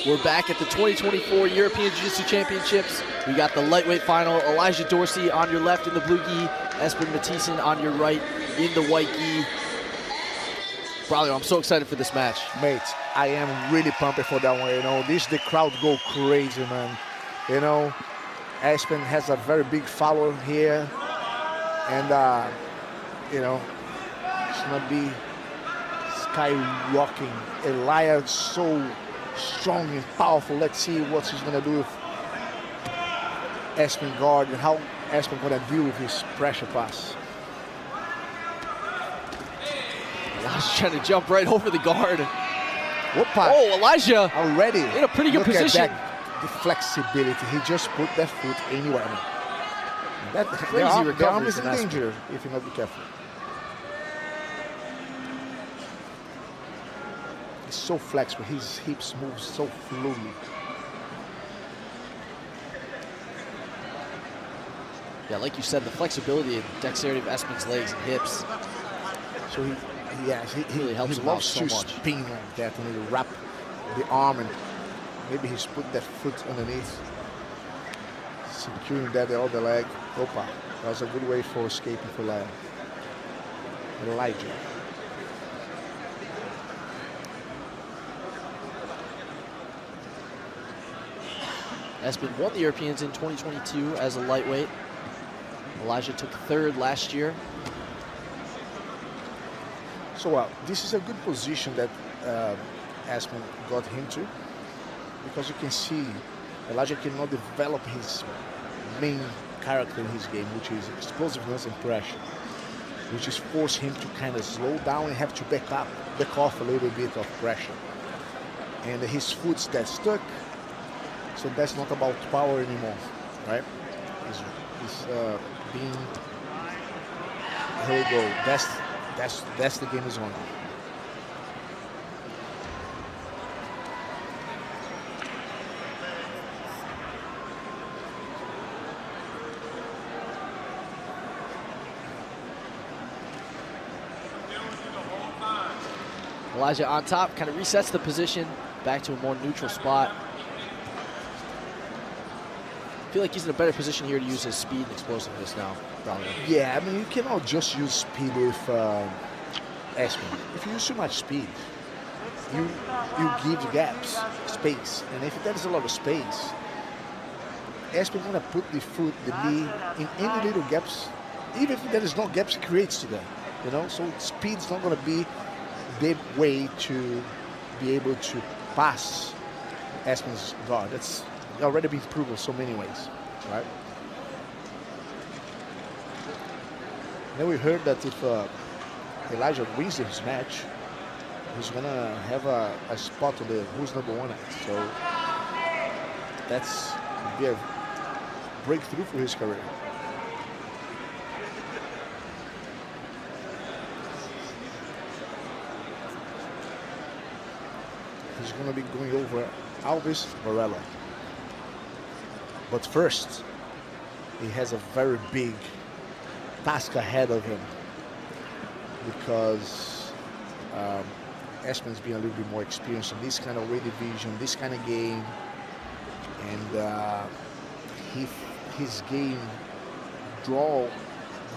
We're back at the 2024 European Jiu-Jitsu Championships. We got the lightweight final. Elijah Dorsey on your left in the blue gi. Espen Mathiesen on your right in the white gi. Braulio, I'm so excited for this match. Mate, I am really pumped for that one. You know, the crowd go crazy, man. You know, Espen has a very big follower here. And, you know, it's going to be skyrocketing. Elijah so strong and powerful. Let's see what he's going to do with Espen guard and how Espen going to deal with his pressure pass. Elijah's trying to jump right over the guard. Whoop-a. Oh, Elijah already in a pretty good position. At that, the flexibility. He just put that foot anywhere. That crazy recovery. The arm is in danger if you not be careful. He's so flexible. His hips move so fluidly. Yeah, like you said, the flexibility and dexterity of Espen's legs and hips. So he really helps him out so much. Spin like that and he wrap the arm and maybe he's put that foot underneath, securing that the other leg. Opa, that was a good way for escaping for Elijah. Espen won the Europeans in 2022 as a lightweight. Elijah took third last year. So this is a good position that Espen got into, because you can see Elijah cannot develop his main character in his game, which is explosiveness and pressure, which is force him to kind of slow down and have to back off a little bit of pressure. And his foot's that stuck, so that's not about power anymore, right? He's being, here we go. That's the game is on. Elijah on top, kind of resets the position back to a more neutral spot. I feel like he's in a better position here to use his speed and explosiveness now, Braulio. Yeah, I mean, you cannot just use speed with Espen. If you use too much speed, you give gaps, space. And if there's a lot of space, Espen gonna put the foot, the knee in any little gaps. Even if there is no gaps, it creates to them. You know, so speed's not gonna be the way to be able to pass Espen's guard. That's already been proven so many ways, right? Then we heard that if Elijah wins this match, he's gonna have a spot on the who's number one at. So that's be a breakthrough for his career. He's gonna be going over Alves Varela. But first, he has a very big task ahead of him, because Espen's been a little bit more experienced in this kind of weight division, this kind of game, and his game draw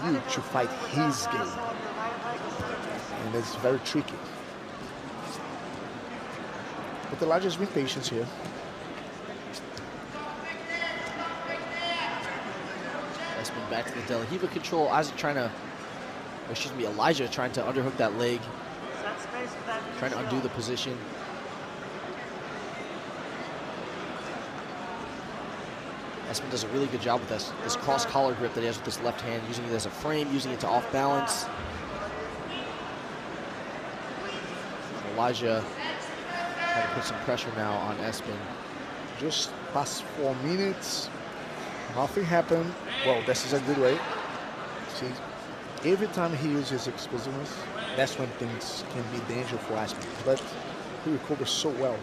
you to fight his game, and it's very tricky. But Elijah's been patient here. Espen back to the De La Riva control. Elijah trying to underhook that leg. Trying to undo the position. Espen does a really good job with this cross collar grip that he has with this left hand, using it as a frame, using it to off balance. Elijah trying to put some pressure now on Espen. Just past 4 minutes. Nothing happened. Well, this is a good way. See, every time he uses explosiveness, that's when things can be dangerous for Espen. But he recovers so well.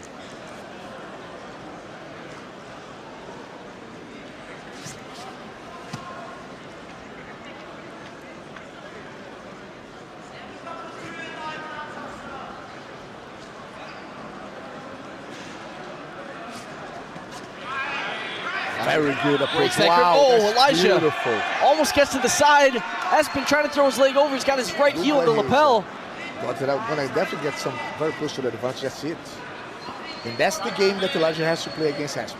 Very good approach. Breaks that grip. Wow, Oh, that's Elijah beautiful. almost gets to the side. Espen trying to throw his leg over. He's got his right heel in the lapel. But when I definitely get some very close to the advantage, that's it. And that's the game that Elijah has to play against Espen.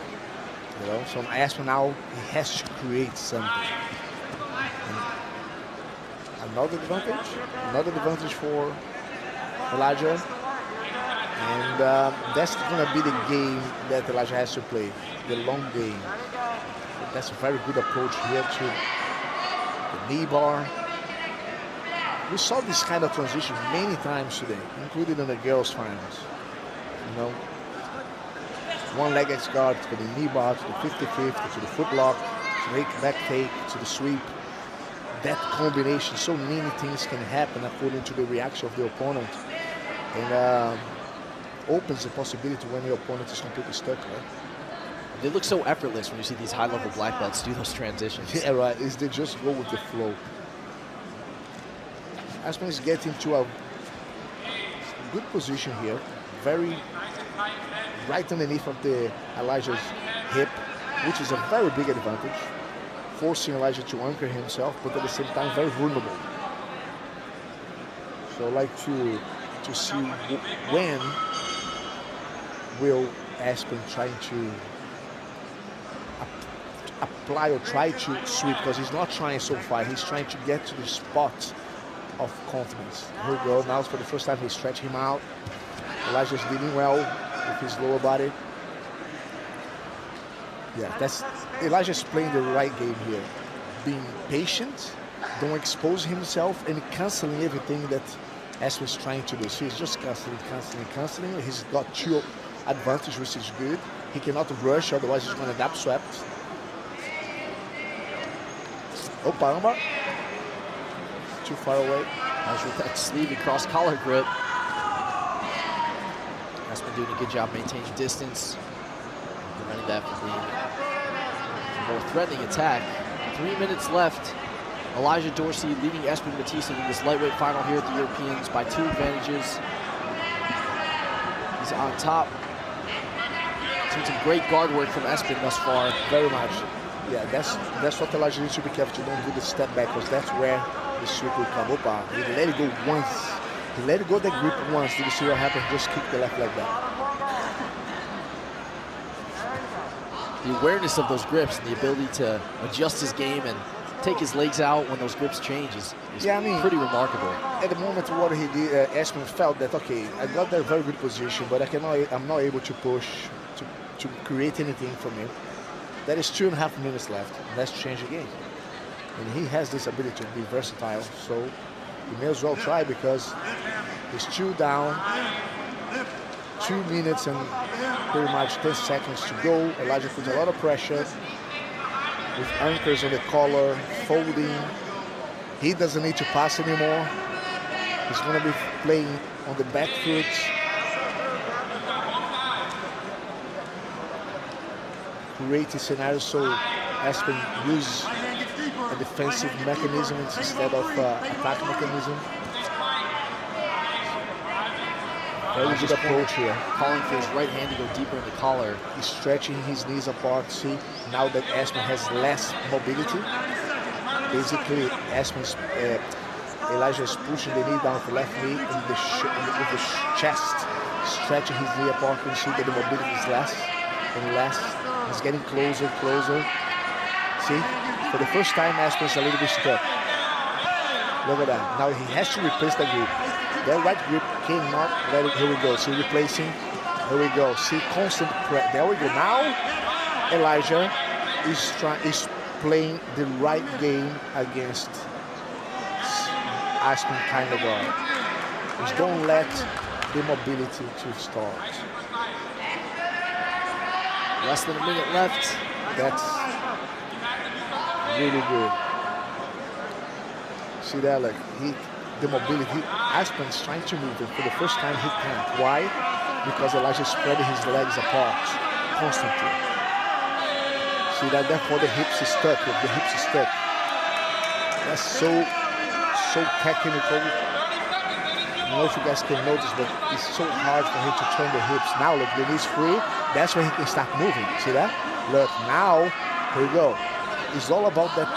You know, so Espen now, he has to create something. And another advantage for Elijah. And that's going to be the game that Elijah has to play, the long game. But that's a very good approach here to the knee bar. We saw this kind of transition many times today, including in the girls' finals. You know, one leg X guard to the knee bar, to the 50-50, to the foot lock, to the back take, to the sweep. That combination, so many things can happen according to the reaction of the opponent. And opens the possibility when the opponent is completely stuck, right? They look so effortless when you see these high-level black belts do those transitions. Yeah, right. They just go with the flow. Espen is getting to a good position here. Very right underneath of the Elijah's hip, which is a very big advantage. Forcing Elijah to anchor himself, but at the same time very vulnerable. So I like to see when will Espen trying to apply or try to sweep, because he's not trying so far. He's trying to get to the spot of confidence. Here we go. Now for the first time he's stretching him out. Elijah's leading well with his lower body. Yeah, that's Elijah's playing the right game here. Being patient, don't expose himself, and canceling everything that Espen's trying to do. So he's just canceling. He's got two advantage, which is good. He cannot rush, otherwise he's going to get swept. Opa, armbar. Too far away. Nice with that sleeve and cross collar grip. Espen doing a good job maintaining distance, preventing that from being a more threatening attack. 3 minutes left. Elijah Dorsey leading Espen Mathiesen in this lightweight final here at the Europeans by 2 advantages. He's on top. Seen some great guard work from Espen thus far. Very much. Yeah, that's what Elijah needs to be careful to don't do the step back, because that's where the sweep will come up. He let it go once. He let it go that grip once. Did you see what happened? Just kick the left leg back. The awareness of those grips and the ability to adjust his game and take his legs out when those grips change is yeah, I mean, pretty remarkable. At the moment, what he did, Espen felt that, okay, I got that very good position, but I'm not able to push, to create anything from him. There is 2.5 minutes left. Let's change the game. And he has this ability to be versatile, so he may as well try, because he's 2 down, 2 minutes and pretty much 10 seconds to go. Elijah puts a lot of pressure with anchors on the collar, folding. He doesn't need to pass anymore. He's going to be playing on the back foot. Create a scenario so Espen use a defensive mechanism instead of attack mechanism. Very good approach here. Calling for his right hand to go deeper in the collar. He's stretching his knees apart. See, now that Espen has less mobility, basically Elijah is pushing the knee down with the left knee with the chest, stretching his knee apart. You see that the mobility is less and less. He's getting closer. See, for the first time, Espen's a little bit stuck. Look at that. Now he has to replace the grip. That right grip cannot let it. Here we go. See, replacing. Here we go. See, constant press. There we go. Now Elijah is playing the right game against Espen kind of guard. Just don't let the mobility to start. Less than a minute left. That's really good. See that, like the mobility. Espen's trying to move it. For the first time, he can't. Why? Because Elijah spreading his legs apart constantly. See that? Therefore, the hips is stuck. The hips is stuck. That's so technical. I don't know if you guys can notice, but it's so hard for him to turn the hips. Now look, the knee's free. That's when he can start moving. See that? Look, now Here we go. It's all about that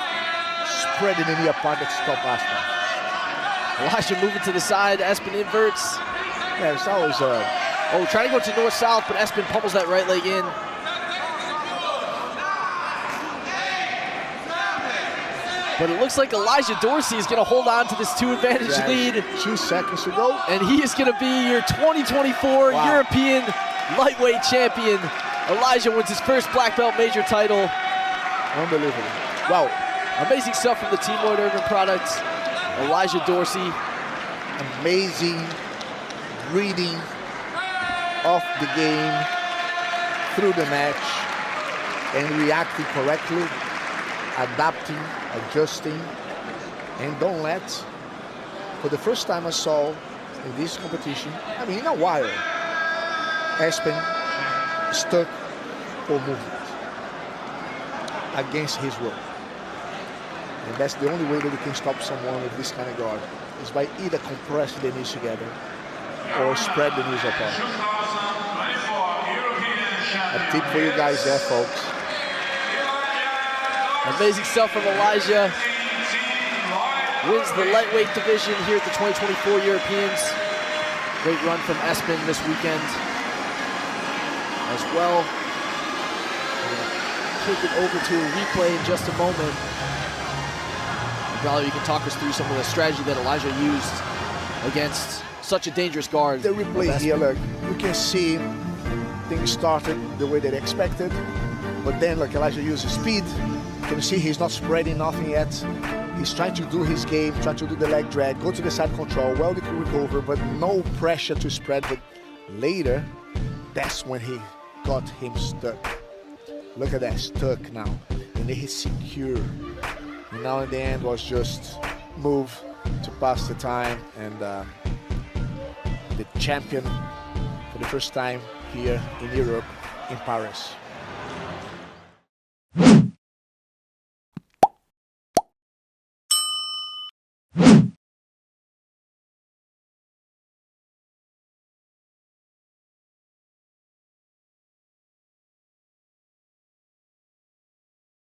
spreading the knee apart that stop Espen. Elijah moving to the side. Espen inverts. Yeah, it's always Oh, trying to go to north-south, but Espen pummels that right leg in. But it looks like Elijah Dorsey is going to hold on to this 2-advantage lead. 2 seconds to go. And he is going to be your 2024 European lightweight champion. Elijah wins his first black belt major title. Unbelievable. Wow. Amazing stuff from the Team Lloyd Irvin products. Elijah Dorsey. Amazing reading of the game through the match and reacting correctly, adapting, adjusting, and don't let, for the first time I saw in this competition, I mean in a while, Espen stuck for movement against his will. And that's the only way that you can stop someone with this kind of guard, is by either compressing the knees together or spread the knees apart. A tip for you guys there, folks. Amazing stuff from Elijah. Wins the lightweight division here at the 2024 Europeans. Great run from Espen this weekend as well. We'll take it over to a replay in just a moment. Valerie, you can talk us through some of the strategy that Elijah used against such a dangerous guard. The replay here, look, you can see things started the way they expected, but then look, Elijah uses speed. You can see he's not spreading nothing yet. He's trying to do his game, trying to do the leg drag, go to the side control, well they can recover, but no pressure to spread. But later, that's when he got him stuck. Look at that, stuck now. And then he's secure. And now in the end was just move to pass the time, and the champion for the first time here in Europe, in Paris.